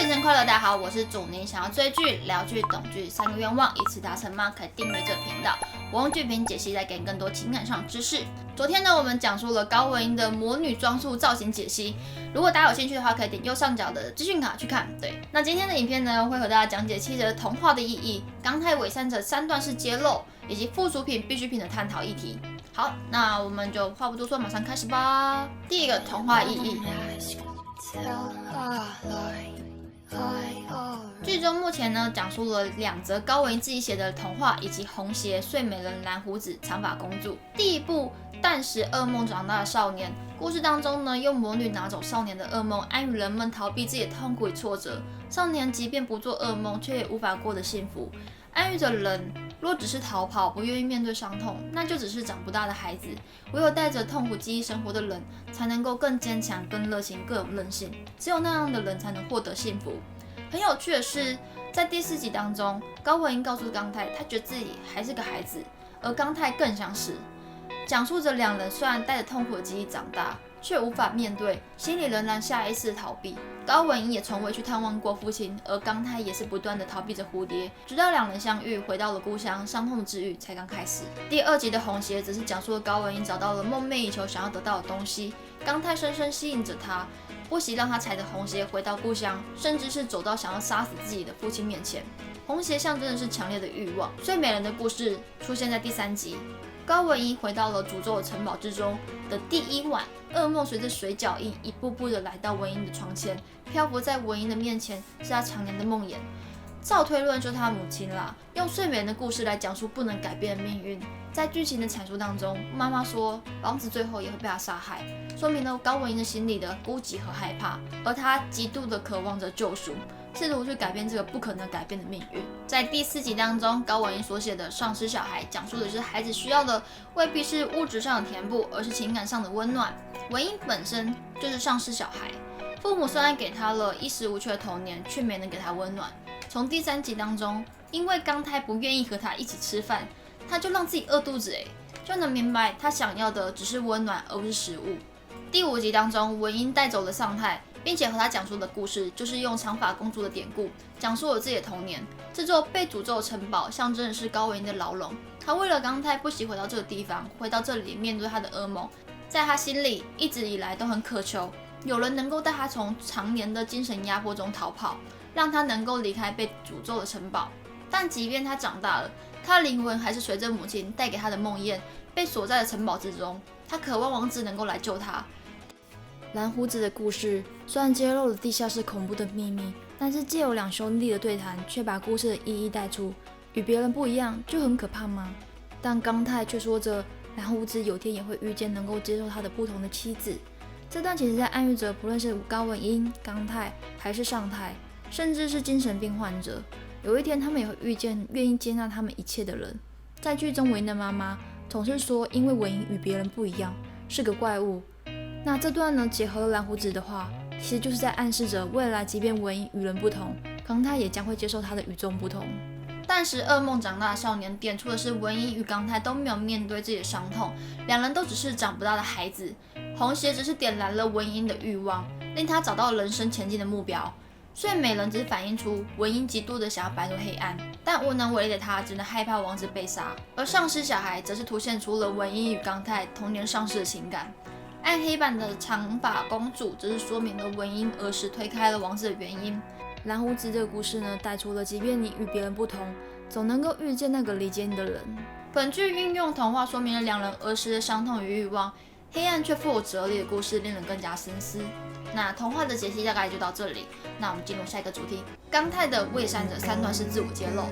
新年快乐，大家好，我是主您想要追剧、聊剧、懂剧3个愿望一次达成吗？可以订阅这个频道，我用剧评解析来给你更多情感上的知识。昨天呢，我们讲述了高文英的魔女装束造型解析，如果大家有兴趣的话，可以点右上角的资讯卡去看。对，那今天的影片呢，会和大家讲解7则童话的意义、刚太伪善者3段式揭露，以及附属品、必需品的探讨议题。好，那我们就话不多说，马上开始吧。第一个童话意义。剧中目前呢讲述了2则高文英自己写的童话，以及红鞋、睡美人、蓝胡子、长发公主。第一部诞时噩梦长大的少年，故事当中呢用魔女拿走少年的噩梦，安与人们逃避自己的痛苦与挫折。少年即便不做噩梦，却也无法过得幸福。安逸着人若只是逃跑，不愿意面对伤痛，那就只是长不大的孩子。唯有带着痛苦记忆生活的人，才能够更坚强、更热情、更有韧性。只有那样的人才能获得幸福。很有趣的是，在第4集当中，高文英告诉刚太，他觉得自己还是个孩子，而刚太更像是。讲述着2人虽然带着痛苦的记忆长大，却无法面对，心里仍然下意识的逃避。高文英也从未去探望过父亲，而刚太也是不断的逃避着蝴蝶，直到2人相遇，回到了故乡，伤痛治愈才刚开始。第2集的红鞋则是讲述了高文英找到了梦寐以求想要得到的东西，刚太深深吸引着他，不惜让他踩着红鞋回到故乡，甚至是走到想要杀死自己的父亲面前。红鞋象征的是强烈的欲望。睡美人的故事出现在第3集，高文英回到了诅咒的城堡之中的第1晚，噩梦随着水脚印一步步的来到文英的床前，漂浮在文英的面前是她常年的梦魇。照推论就是她母亲啦，用睡美人的故事来讲述不能改变的命运。在剧情的阐述当中，妈妈说王子最后也会被她杀害，说明了高文英的心里的孤寂和害怕，而她极度的渴望着救赎，试图去改变这个不可能改变的命运。在第4集当中，高文英所写的丧失小孩，讲述的是孩子需要的未必是物质上的填补，而是情感上的温暖。文英本身就是丧失小孩，父母虽然给他了衣食无缺的童年，却没能给他温暖。从第3集当中，因为刚太不愿意和他一起吃饭，他就让自己饿肚子，就能明白他想要的只是温暖，而不是食物。第5集当中，文英带走了尚太，并且和他讲述的故事就是用长发公主的典故，讲述了自己的童年。这座被诅咒的城堡象征的是高文英的牢笼，他为了刚太不惜回到这个地方，回到这里面对他的噩梦。在他心里一直以来都很渴求有人能够带他从常年的精神压迫中逃跑，让他能够离开被诅咒的城堡。但即便他长大了，他的灵魂还是随着母亲带给他的梦魇，被锁在了城堡之中。他渴望王子能够来救他。蓝胡子的故事虽然揭露了地下室恐怖的秘密，但是借由2兄弟的对谈，却把故事的意义带出。与别人不一样就很可怕吗？但刚太却说着蓝胡子有天也会遇见能够接受他的不同的妻子。这段其实在暗喻着，不论是高文英、刚太还是尚太，甚至是精神病患者，有一天他们也会遇见愿意接纳他们一切的人。在剧中，文英的妈妈总是说，因为文英与别人不一样，是个怪物。那这段呢，结合了蓝胡子的话，其实就是在暗示着未来，即便文英与人不同，刚太也将会接受他的与众不同。但是噩梦长大的少年点出的是，文英与刚太都没有面对自己的伤痛，2人都只是长不大的孩子。红鞋只是点燃了文英的欲望，令他找到人生前进的目标。睡美人只是反映出文英极度的想要摆脱黑暗，但无能为力的他只能害怕王子被杀。而丧尸小孩则是凸显出了文英与刚太童年丧失的情感。暗黑版的长发公主则是说明了文英儿时推开了王子的原因。蓝胡子这个故事呢，带出了即便你与别人不同，总能够遇见那个理解你的人。本剧运用童话说明了2人儿时的伤痛与欲望，黑暗却富有哲理的故事令人更加深思。那童话的解析大概就到这里，那我们进入下一个主题，刚太的伪善者3段式自我揭露。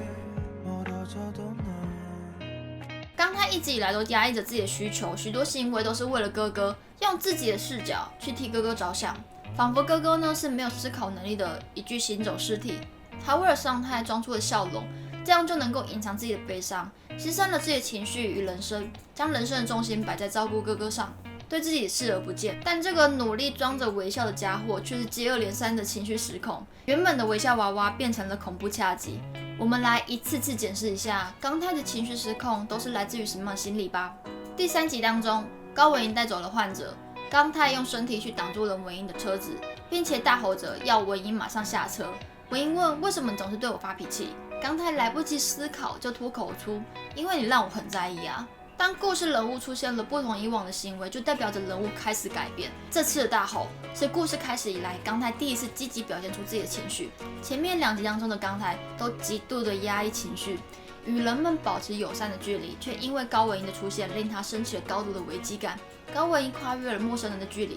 刚太一直以来都压抑着自己的需求，许多行为都是为了哥哥，用自己的视角去替哥哥着想，仿佛哥哥呢是没有思考能力的一具行走尸体。他为了尚太装出了笑容，这样就能够隐藏自己的悲伤，牺牲了自己的情绪与人生，将人生的重心摆在照顾哥哥上，对自己视而不见。但这个努力装着微笑的家伙，却是接二连三的情绪失控，原本的微笑娃娃变成了恐怖恰吉。我们来一次次检视一下刚太的情绪失控都是来自于什么心理吧。第3集当中，高文英带走了患者，刚泰用身体去挡住了文英的车子，并且大吼着要文英马上下车。文英问：“为什么你总是对我发脾气？”刚泰来不及思考就脱口出：“因为你让我很在意啊。”当故事人物出现了不同以往的行为，就代表着人物开始改变。这次的大吼是故事开始以来刚泰第一次积极表现出自己的情绪。前面2集当中的刚泰都极度的压抑情绪，与人们保持友善的距离，却因为高文英的出现，令他升起了高度的危机感。高文英跨越了陌生人的距离，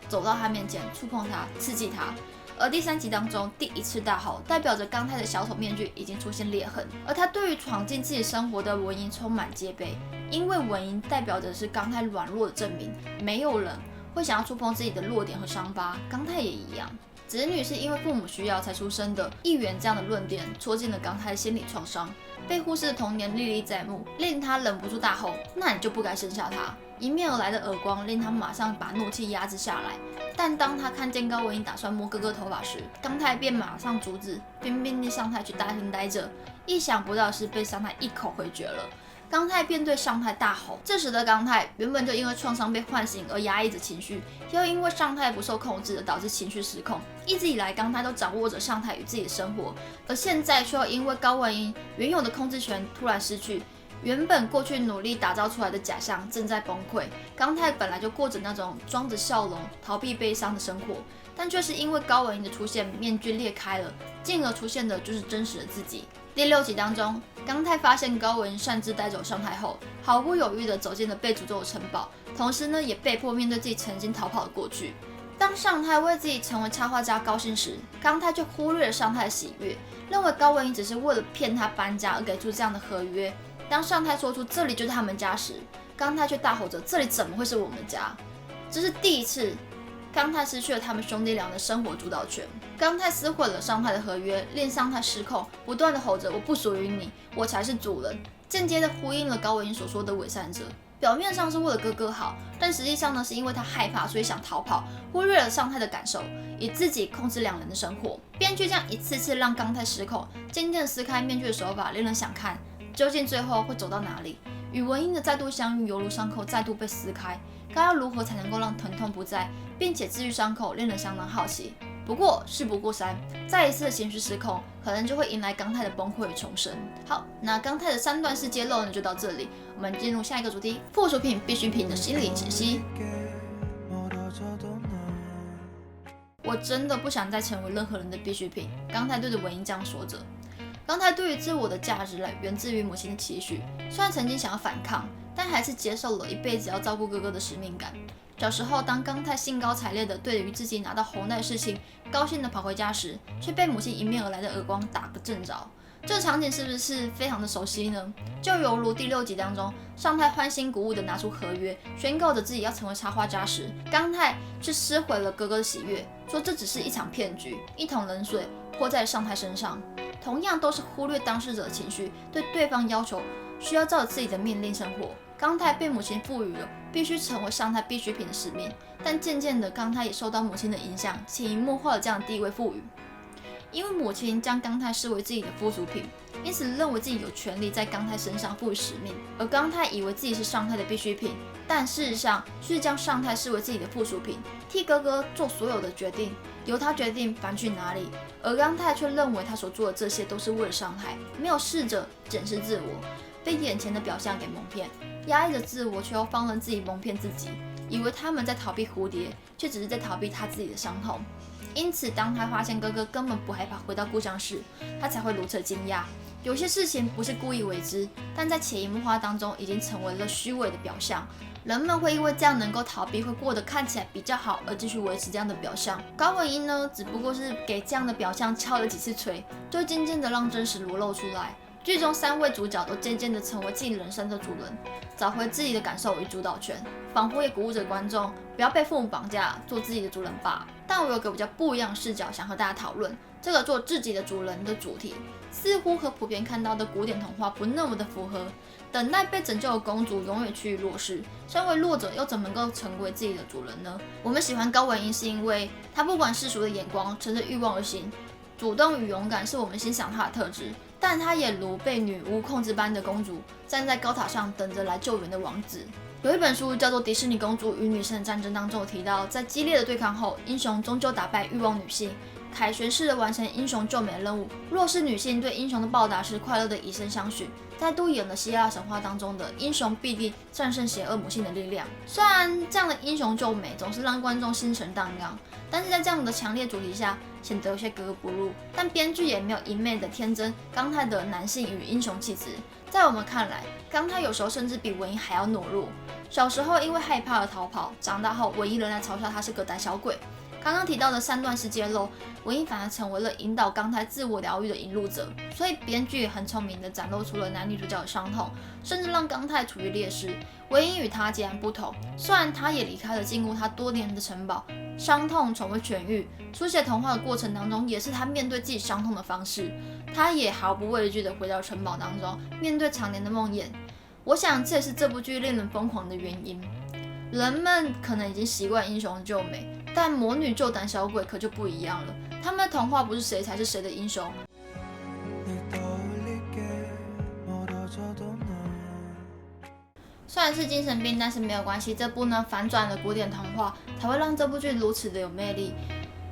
走到他面前，触碰他，刺激他。而第3集当中第1次大吼，代表着刚泰的小丑面具已经出现裂痕，而他对于闯进自己生活的文英充满戒备，因为文英代表着是刚泰软弱的证明，没有人会想要触碰自己的弱点和伤疤，刚泰也一样。子女是因为父母需要才出生的，议员这样的论点戳进了刚泰的心理创伤，被忽视的童年历历在目，令他忍不住大吼：“那你就不该生下他！”迎面而来的耳光令他马上把怒气压制下来，但当他看见高文英打算摸哥哥头发时，刚泰便马上阻止，并命令上太去大厅待着。意想不到的是，被上太一口回绝了。刚泰便对上太大吼。这时的刚泰原本就因为创伤被唤醒而压抑着情绪，又因为上太不受控制而导致情绪失控。一直以来，刚泰都掌握着上太与自己的生活，而现在却又因为高文英原有的控制权突然失去。原本过去努力打造出来的假象正在崩溃。刚泰本来就过着那种装着笑容、逃避悲伤的生活，但却是因为高文英的出现，面具裂开了，进而出现的就是真实的自己。第6集当中，刚泰发现高文英擅自带走上太后，毫不犹豫地走进了被诅咒的城堡，同时呢，也被迫面对自己曾经逃跑的过去。当上太为自己成为插画家高兴时，刚泰却忽略了上太的喜悦，认为高文英只是为了骗他搬家而给出这样的合约。当上太说出这里就是他们家时，刚泰却大吼着：“这里怎么会是我们家？”这是第一次，刚泰失去了他们兄弟俩的生活主导权。刚泰撕毁了上太的合约，令上太失控，不断的吼着：“我不属于你，我才是主人。”间接的呼应了高文英所说的伪善者。表面上是为了哥哥好，但实际上呢，是因为他害怕，所以想逃跑，忽略了上太的感受，以自己控制2人的生活。编剧这样一次次让刚泰失控，渐渐撕开面具的手法令人想看。究竟最后会走到哪里？与文英的再度相遇，犹如伤口再度被撕开，该要如何才能够让疼痛不在，并且治愈伤口，令人相当好奇。不过事不过3，再一次的情绪失控，可能就会迎来刚泰的崩溃与重生。好，那刚泰的3段式揭露呢，就到这里。我们进入下一个主题：附属品、必需品的心理解析。我真的不想再成为任何人的必需品，刚泰对着文英这样说着。刚泰对于自我的价值源自于母亲的期许，虽然曾经想要反抗，但还是接受了一辈子要照顾哥哥的使命感。小时候，当刚泰兴高采烈地对于自己拿到红带的事情高兴地跑回家时，却被母亲迎面而来的耳光打个正着。这个场景是不是非常的熟悉呢？就犹如第6集当中，上太欢欣鼓舞地拿出合约，宣告着自己要成为插画家时，刚泰却撕毁了哥哥的喜悦，说这只是一场骗局，一桶冷水泼在上太身上。同样都是忽略当事者的情绪，对对方要求需要照着自己的命令生活。刚泰被母亲赋予了必须成为上太必需品的使命，但渐渐的，刚泰也受到母亲的影响，潜移默化的这样的地位赋予。因为母亲将刚泰视为自己的附属品，因此认为自己有权利在刚泰身上赋予使命，而刚泰以为自己是上太的必需品，但事实上却将上太视为自己的附属品，替哥哥做所有的决定，由他决定搬去哪里，而刚泰却认为他所做的这些都是为了上太，没有试着检视自我，被眼前的表象给蒙骗，压抑着自我，却又放任自己蒙骗自己，以为他们在逃避蝴蝶，却只是在逃避他自己的伤痛。因此，当他发现哥哥根本不害怕回到故乡时，他才会如此惊讶。有些事情不是故意为之，但在潜移默化当中已经成为了虚伪的表象。人们会因为这样能够逃避，会过得看起来比较好，而继续维持这样的表象。高文英呢，只不过是给这样的表象敲了几次锤，就渐渐的让真实裸露出来。剧中3位主角都渐渐的成为自己人生的主人，找回自己的感受与主导权，仿佛也鼓舞着观众不要被父母绑架，做自己的主人吧。但我有个比较不一样的视角，想和大家讨论这个做自己的主人的主题，似乎和普遍看到的古典童话不那么的符合。等待被拯救的公主永远趋于弱势，身为弱者又怎么能够成为自己的主人呢？我们喜欢高文英是因为她不管世俗的眼光，乘着欲望而行，主动与勇敢是我们欣赏她的特质。但她也如被女巫控制般的公主，站在高塔上等着来救援的王子。有一本书叫做《迪士尼公主与女神的战争》，当中有提到，在激烈的对抗后，英雄终究打败欲望女性，凯旋式的完成英雄救美的任务。弱势女性对英雄的报答是快乐的以身相许。再度演了希腊神话当中的英雄必定战胜邪恶母性的力量。虽然这样的英雄救美总是让观众心神荡漾，但是在这样的强烈主题下，显得有些格格不入。但编剧也没有一昧的天真刚泰的男性与英雄气质。在我们看来，刚泰有时候甚至比文英还要懦弱。小时候因为害怕而逃跑，长大后文英仍然嘲笑他是个胆小鬼。刚刚提到的3段式揭露，文英反而成为了引导刚泰自我疗愈的引路者，所以编剧很聪明地展露出了男女主角的伤痛，甚至让刚泰处于劣势。文英与他截然不同，虽然他也离开了禁锢他多年的城堡，伤痛从未痊愈。书写童话的过程当中，也是他面对自己伤痛的方式。他也毫不畏惧地回到城堡当中，面对常年的梦魇。我想这也是这部剧令人疯狂的原因。人们可能已经习惯英雄救美，但魔女救胆小鬼可就不一样了。他们的童话不是谁才是谁的英雄。虽然是精神病，但是没有关系。这部呢反转了古典童话，才会让这部剧如此的有魅力。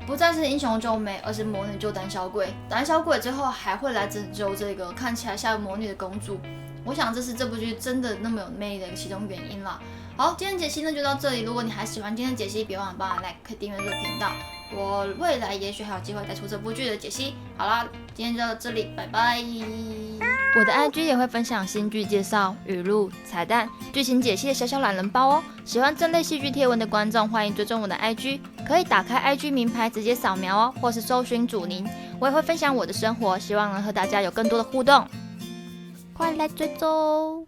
不再是英雄救美，而是魔女救胆小鬼。胆小鬼最后还会来拯救这个看起来像魔女的公主。我想这是这部剧真的那么有魅力的其中原因啦。好，今天的解析呢就到这里。如果你还喜欢今天的解析，别忘了帮我 like 可以订阅这个频道。我未来也许还有机会带出这部剧的解析。好啦，今天就到这里，拜拜。我的 IG 也会分享新剧介绍、语录、彩蛋、剧情解析的小小懒人包哦。喜欢这类戏剧贴文的观众，欢迎追踪我的 IG， 可以打开 IG 名牌直接扫描哦，或是搜寻祖宁。我也会分享我的生活，希望能和大家有更多的互动。快来追踪！